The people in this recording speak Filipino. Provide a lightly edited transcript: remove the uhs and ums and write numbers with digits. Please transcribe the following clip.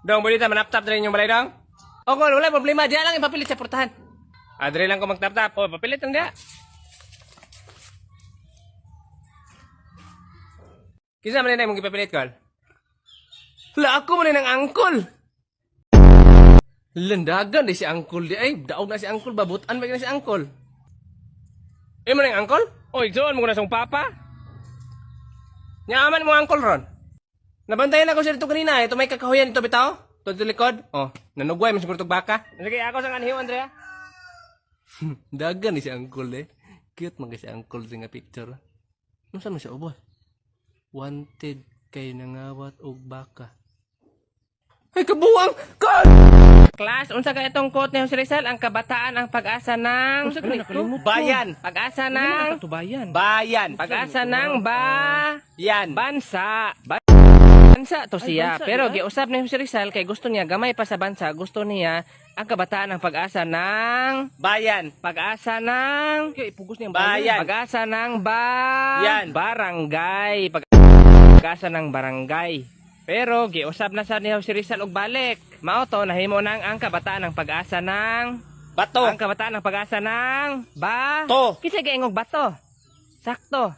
Dong, bolita manap-tap rin yung balay dong. O kol, wala problema. Diyan lang ipapilit sa portahan. Adre lang ko mag-tap-tap. O, papilit lang diya. Kisa man na mong ipapilit, kol? Wala ako man ng angkol. Landagan di si angkol di. Ay, daog na si angkol. Babutan ba na si angkol? Eh, man ang angkol? Oy, doon mo na siyang papa. Nyaman mo angkol ron. Nabantayan ako siya dito kanina. Ito may kakahuyan ito bitaw. Ito dito likod. Oh, nanugway. Mas siguro itong baka. Sige, ako sa kanhiyo, Andrea. Dagan ni si angkol eh. Cute man kasi angkol sa nga picture. Ano saan mo siya ubos? Wanted kay nangawat og baka. Ay, kabuang! God! Class, unsa ka itong quote ni Jose Rizal? Ang kabataan ang pag-asa ng... Bayan. Pag-asa ng... Bayan. Pag-asa ng bayan. Bansa. Bansa to siya. Pero giusap ni Jose Rizal kay gusto niya gamay pa sa bansa. Gusto niya ang kabataan ang pag-asa ng... Bayan. Pag-asa ng... Ipugos niya bayan. Pag-asa ng bayan. Barangay. Pag-asa ng barangay. Pero giusab na sa ni Jose Rizal og balik. Mao to nahimo nang ang kabataan ng pag-asa ng bato. Ang kabataan ng pag-asa ng bato. Kisa giingog bato. Sakto.